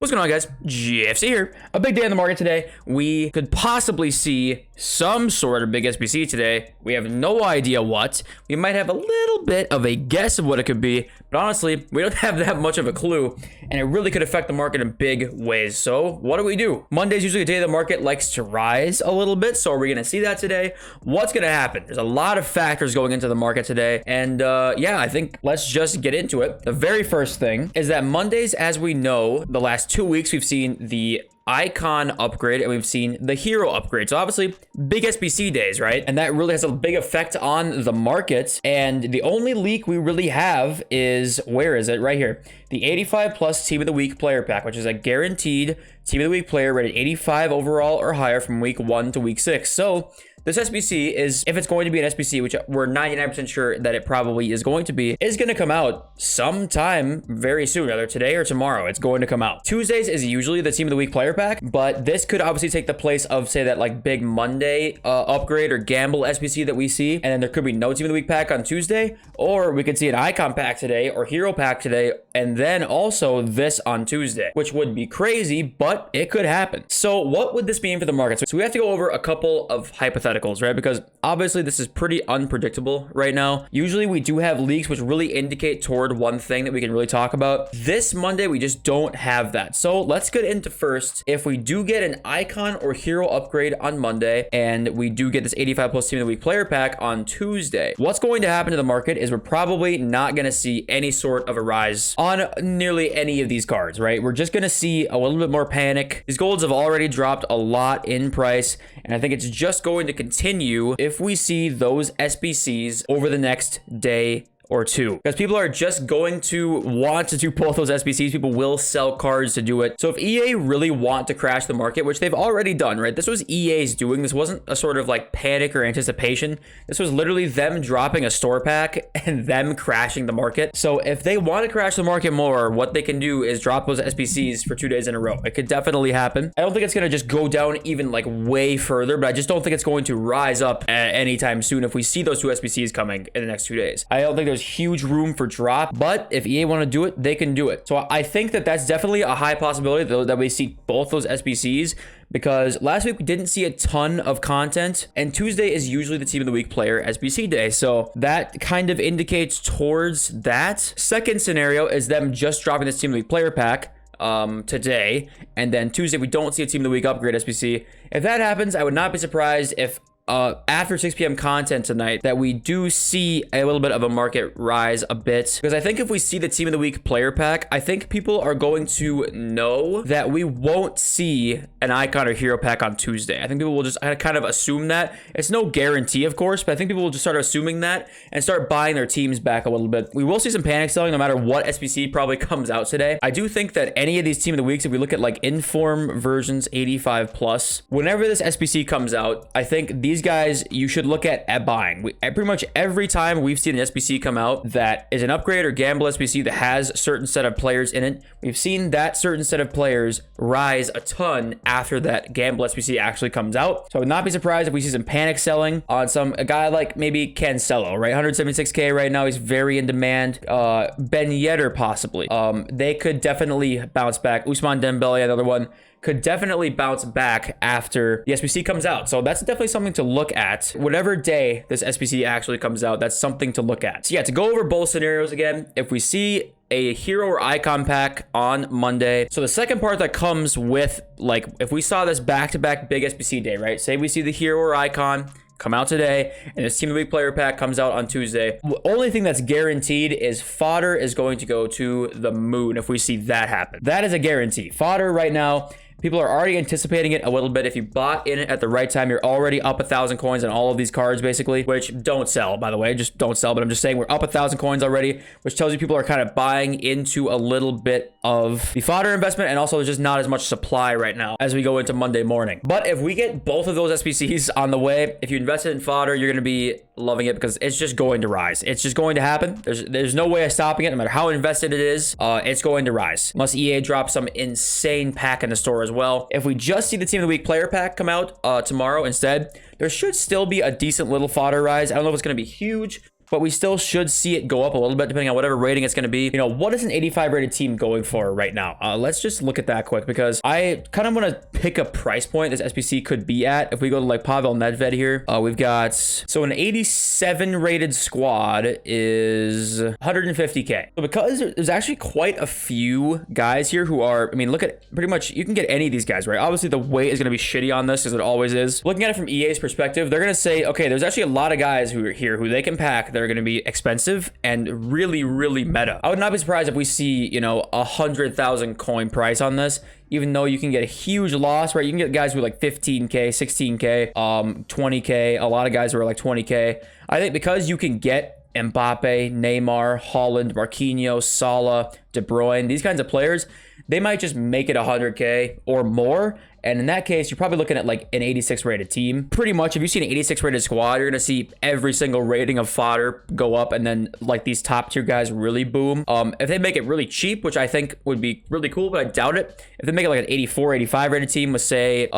What's going on, guys? GFC here. A big day in the market today. We could possibly see some sort of big SBC today. We have no idea what. We might have a little bit of a guess of what it could be, but honestly, we don't have that much of a clue, and it really could affect the market in big ways. So what do? Monday's usually a day the market likes to rise a little bit, so are we going to see that today? What's going to happen? There's a lot of factors going into the market today, and yeah, I think let's just get into it. The very first thing is that Mondays, as we know, the last 2 weeks we've seen the icon upgrade and we've seen the hero upgrade. So obviously big SBC days, right? And that really has a big effect on the market. And the only leak we really have is, where is it? Right here. The 85 plus team of the week player pack, which is a guaranteed team of the week player rated 85 overall or higher from week 1 to week 6. So this SBC is, if it's going to be an SBC, which we're 99% sure that it probably is going to be, is going to come out sometime very soon, either today or tomorrow. It's going to come out. Tuesdays is usually the team of the week player pack, but this could obviously take the place of, say, that like big Monday upgrade or gamble SBC that we see, and then there could be no team of the week pack on Tuesday, or we could see an icon pack today or hero pack today, and then also this on Tuesday, which would be crazy, but it could happen. So what would this mean for the market? So we have to go over a couple of hypotheticals, right? Because obviously this is pretty unpredictable right now. Usually we do have leaks which really indicate toward one thing that we can really talk about. This Monday, we just don't have that. So let's get into first, if we do get an icon or hero upgrade on Monday, and we do get this 85 plus team of the week player pack on Tuesday, what's going to happen to the market is we're probably not going to see any sort of a rise on nearly any of these cards, right? We're just going to see a little bit more panic. These golds have already dropped a lot in price, and I think it's just going to continue if we see those SBCs over the next day or two, because people are just going to want to do both those SBCs. People will sell cards to do it. So if EA really want to crash the market, which they've already done, right? This was EA's doing. This wasn't a sort of like panic or anticipation. This was literally them dropping a store pack and them crashing the market. So if they want to crash the market more, what they can do is drop those SBCs for 2 days in a row. It could definitely happen. I don't think it's going to just go down even like way further, but I just don't think it's going to rise up anytime soon if we see those two SBCs coming in the next 2 days. I don't think there's huge room for drop, but if EA want to do it, they can do it. So I think that that's definitely a high possibility though, that we see both those SBCs, because last week we didn't see a ton of content, and Tuesday is usually the team of the week player SBC day. So that kind of indicates towards that. Second scenario is them just dropping this team of the week player pack today, and then Tuesday we don't see a team of the week upgrade SBC. If that happens, I would not be surprised if after 6 p.m. content tonight that we do see a little bit of a market rise a bit, because I think if we see the team of the week player pack, I think people are going to know that we won't see an icon or hero pack on Tuesday. I think people will just kind of assume that. It's no guarantee, of course, but I think people will just start assuming that and start buying their teams back a little bit. We will see some panic selling no matter what SBC probably comes out today. I do think that any of these team of the weeks, if we look at like inform versions 85 plus, whenever this SBC comes out, I think these guys you should look at buying. Pretty much every time we've seen an SBC come out that is an upgrade or gamble SBC that has a certain set of players in it, we've seen that certain set of players rise a ton after that gamble SBC actually comes out. So I would not be surprised if we see some panic selling on a guy like maybe Cancelo, right? 176k right now, he's very in demand. Ben Yedder possibly. They could definitely bounce back. Ousmane Dembele, another one, could definitely bounce back after the SBC comes out. So that's definitely something to look at. Whatever day this SBC actually comes out, that's something to look at. So yeah, to go over both scenarios again, if we see a hero or icon pack on Monday. So the second part that comes with, like, if we saw this back-to-back big SBC day, right? Say we see the hero or icon come out today, and this team of the week player pack comes out on Tuesday. The only thing that's guaranteed is fodder is going to go to the moon if we see that happen. That is a guarantee. Fodder right now, people are already anticipating it a little bit. If you bought in it at the right time, you're already up 1,000 coins on all of these cards, basically, which don't sell, by the way. Just don't sell, but I'm just saying we're up 1,000 coins already, which tells you people are kind of buying into a little bit of the fodder investment, and also there's just not as much supply right now as we go into Monday morning. But if we get both of those SBCs on the way, if you invested in fodder, you're going to be loving it because it's just going to rise. It's just going to happen. There's no way of stopping it. No matter how invested it is, it's going to rise. Unless EA drops some insane pack in the store as well. If we just see the Team of the Week player pack come out tomorrow instead, there should still be a decent little fodder rise. I don't know if it's going to be huge, but we still should see it go up a little bit depending on whatever rating it's going to be. You know, what is an 85 rated team going for right now? Let's just look at that quick, because I kind of want to pick a price point this SBC could be at. If we go to like Pavel Nedved here, we've got, so an 87 rated squad is 150K. So because there's actually quite a few guys here who are, I mean, look at pretty much, you can get any of these guys, right? Obviously the weight is going to be shitty on this, as it always is. Looking at it from EA's perspective, they're going to say, okay, there's actually a lot of guys who are here who they can pack that are going to be expensive and really, really meta. I would not be surprised if we see, you know, 100,000 coin price on this, even though you can get a huge loss, right? You can get guys with like 15K, 16K, 20K, a lot of guys who are like 20K. I think because you can get Mbappe, Neymar, Haaland, Marquinhos, Salah, De Bruyne, these kinds of players, they might just make it 100K or more. And in that case, you're probably looking at like an 86 rated team. Pretty much, if you see an 86 rated squad, you're going to see every single rating of fodder go up, and then like these top tier guys really boom. If they make it really cheap, which I think would be really cool, but I doubt it. If they make it like an 84, 85 rated team with say,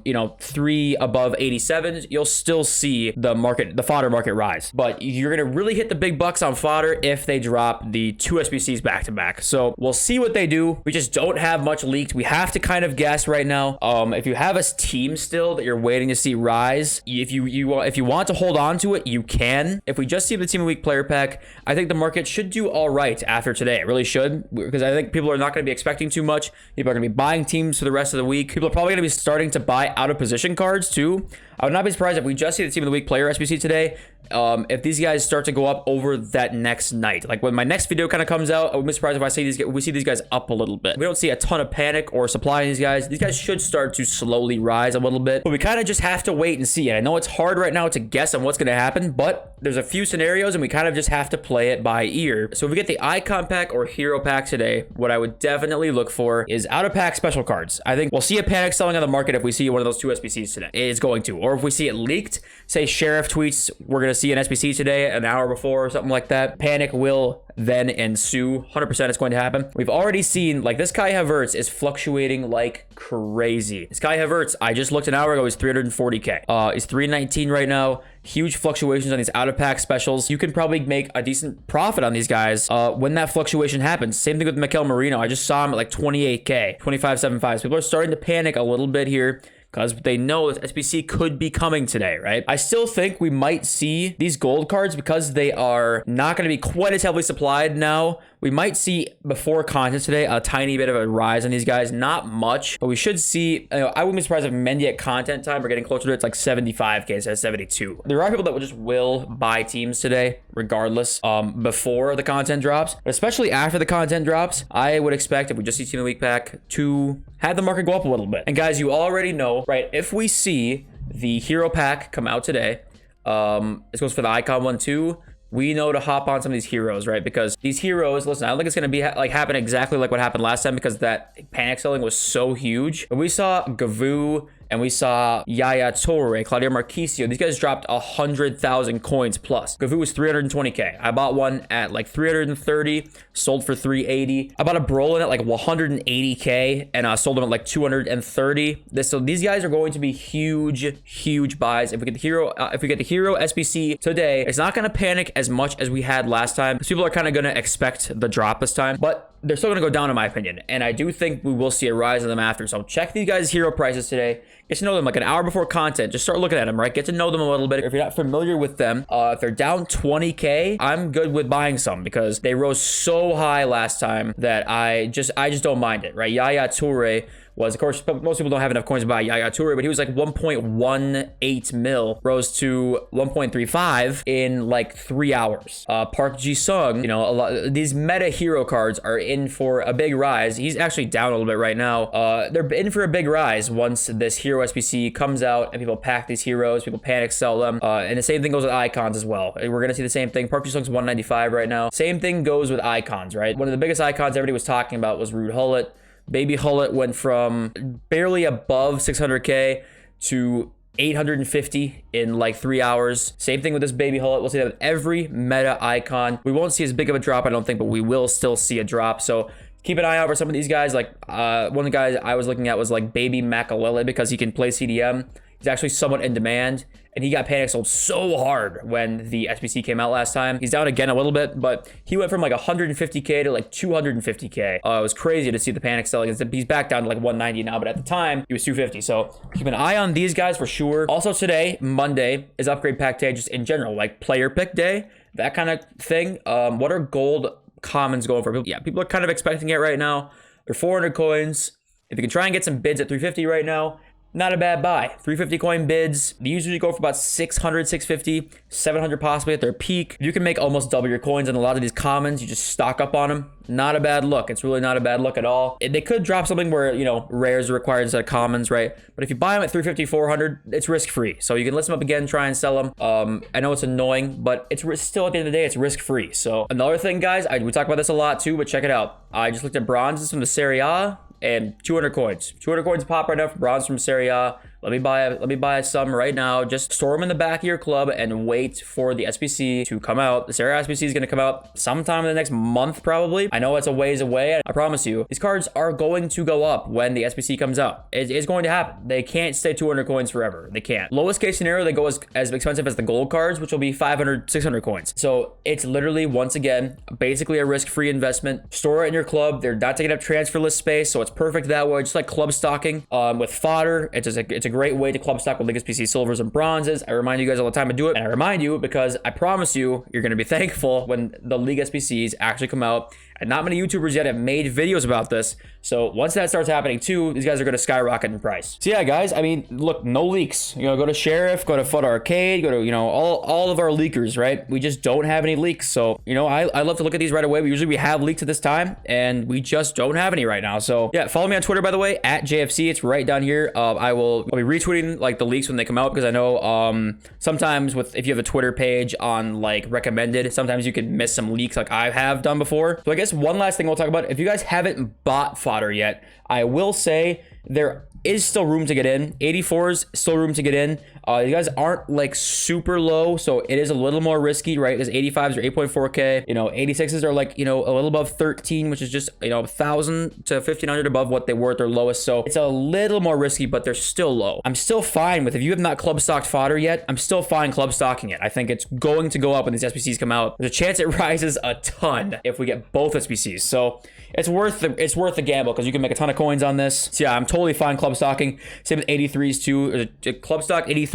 you know, 3 above 87s, you'll still see the fodder market rise. But you're going to really hit the big bucks on fodder if they drop the 2 SBCs back to back. So we'll see what they do. We just don't have much leaked. We have to kind of guess right now. If you have a team still that you're waiting to see rise, if you want to hold on to it, you can. If we just see the team of the week player pack, I think the market should do all right after today. It really should, because I think people are not going to be expecting too much. People are going to be buying teams for the rest of the week. People are probably going to be starting to buy out of position cards too. I would not be surprised if we just see the team of the week player SBC today. If these guys start to go up over that next night, like when my next video kind of comes out, I wouldn't be surprised if we see these guys up a little bit. We don't see a ton of panic or supply in these guys. These guys should start to slowly rise a little bit, but we kind of just have to wait and see. And I know it's hard right now to guess on what's going to happen, but there's a few scenarios and we kind of just have to play it by ear. So if we get the icon pack or hero pack today, what I would definitely look for is out of pack special cards. I think we'll see a panic selling on the market if we see one of those 2 SBCs today. It's going to, or if we see it leaked, say Sheriff tweets, we're going to see an SBC today an hour before or something like that, panic will then ensue. 100% it's going to happen. We've already seen, like, this Kai Havertz is fluctuating like crazy. This Kai Havertz, I just looked an hour ago, he's 340K. He's 319 right now. Huge fluctuations on these out-of-pack specials. You can probably make a decent profit on these guys when that fluctuation happens. Same thing with Mikel Merino. I just saw him at like 28K, 25.75. So people are starting to panic a little bit here, because they know that SBC could be coming today, right? I still think we might see these gold cards, because they are not going to be quite as heavily supplied now. We might see before content today a tiny bit of a rise on these guys. Not much, but we should see, I wouldn't be surprised if Mendy at content time, we're getting closer to it. It's like 75K instead of 72. There are people that will buy teams today regardless before the content drops, but especially after the content drops, I would expect, if we just see team of the week pack, to have the market go up a little bit. And guys, you already know, right? If we see the hero pack come out today, this goes for the icon one too, we know to hop on some of these heroes, right? Because these heroes, listen, I don't think it's going to be happen exactly like what happened last time, because that panic selling was so huge. But we saw Gavu and we saw Yaya Toure, Claudio Marquisio. These guys dropped 100,000 coins plus. Gavu was 320K. I bought one at like 330, sold for 380. I bought a Brolin at like 180K and sold them at like 230. So these guys are going to be huge buys. If we get the hero SBC today, it's not going to panic as much as we had last time, because people are kind of going to expect the drop this time, but they're still going to go down in my opinion. And I do think we will see a rise in them after. So check these guys' hero prices today. Get to know them like an hour before content. Just start looking at them, right? Get to know them a little bit. If you're not familiar with them, if they're down 20K, I'm good with buying some, because they rose so high last time that I just don't mind it, right? Yaya Toure was, of course, most people don't have enough coins to buy Yaya Toure, but he was like 1.18 mil, rose to 1.35 in like 3 hours. Park Ji-sung, you know, a lot these meta hero cards are in for a big rise. He's actually down a little bit right now. They're in for a big rise once this hero SBC comes out and people pack these heroes, people panic sell them. And the same thing goes with icons as well. We're gonna see the same thing. Park Ji-sung's 195 right now. Same thing goes with icons, right? One of the biggest icons everybody was talking about was Ruud Gullit. Baby Gullit went from barely above 600K to 850 in like 3 hours. Same thing with this Baby Gullit. We'll see that with every meta icon. We won't see as big of a drop, I don't think, but we will still see a drop. So keep an eye out for some of these guys. Like one of the guys I was looking at was like Baby Makalele, because he can play CDM. He's actually somewhat in demand. And he got panic sold so hard when the SBC came out last time. He's down again a little bit, but he went from like 150K to like 250K. It was crazy to see the panic selling. He's back down to like 190 now, but at the time, he was 250. So keep an eye on these guys for sure. Also today, Monday, is upgrade pack day just in general, like player pick day, that kind of thing. What are gold commons going for? Yeah, people are kind of expecting it right now. They're 400 coins. If you can try and get some bids at 350 right now, not a bad buy. 350 coin bids. They usually go for about 600, 650, 700 possibly at their peak. You can make almost double your coins on a lot of these commons. You just stock up on them. Not a bad look. It's really not a bad look at all. They could drop something where, you know, rares are required instead of commons, right? But if you buy them at 350, 400, it's risk-free. So you can list them up again, try and sell them. I know it's annoying, but it's still at the end of the day, it's risk-free. So another thing, guys, we talk about this a lot too, but check it out. I just looked at bronzes from the Serie A. And 200 coins. 200 coins pop right now for bronze from Serie A. Let me buy some right now. Just store them in the back of your club and wait for the SBC to come out. The Serie A SBC is going to come out sometime in the next month, probably. I know it's a ways away. I promise you, these cards are going to go up when the SBC comes out. It's going to happen. They can't stay 200 coins forever. They can't. Lowest case scenario, they go as expensive as the gold cards, which will be 500, 600 coins. So it's literally, once again, basically a risk-free investment. Store it in your club. They're not taking up transfer list space, so it's perfect that way. Just like club stocking with fodder. It's a great way to club stock with League SBC silvers and bronzes. I remind you guys all the time to do it, and I remind you because I promise you, you're going to be thankful when the League SBCs actually come out. And not many YouTubers yet have made videos about this. So once that starts happening too, these guys are going to skyrocket in price. So yeah, guys, I mean, look, no leaks. You know, go to Sheriff, go to Foot Arcade, go to, you know, all of our leakers, right? We just don't have any leaks. So, you know, I love to look at these right away. We have leaks at this time, and we just don't have any right now. So yeah, follow me on Twitter, by the way, at JFC. It's right down here. I'll be retweeting like the leaks when they come out, because I know sometimes if you have a Twitter page on like recommended, sometimes you can miss some leaks like I have done before. So I guess one last thing we'll talk about, if you guys haven't bought fodder yet, I will say there is still room to get in. 84s, still room to get in. You guys aren't like super low, so it is a little more risky, right? Because 85s are 8.4K. You know, 86s are like, you know, a little above 13, which is just, you know, 1,000 to 1,500 above what they were at their lowest. So it's a little more risky, but they're still low. I'm still fine with, if you have not club stocked fodder yet, I'm still fine club stocking it. I think it's going to go up when these SBCs come out. There's a chance it rises a ton if we get both SBCs. So it's worth the gamble, because you can make a ton of coins on this. So yeah, I'm totally fine club stocking. Same with 83s too. Club stock 83s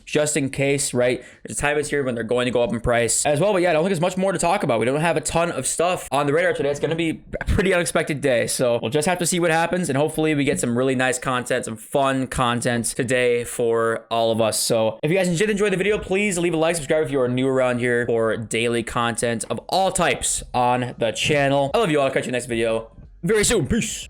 just in case, right? There's a time is here when they're going to go up in price as well. But yeah, I don't think there's much more to talk about. We don't have a ton of stuff on the radar today. It's going to be a pretty unexpected day. So we'll just have to see what happens, and hopefully we get some really nice content, some fun content today for all of us. So if you guys did enjoy the video, please leave a like, subscribe if you are new around here for daily content of all types on the channel. I love you all. I'll catch you next video very soon. Peace.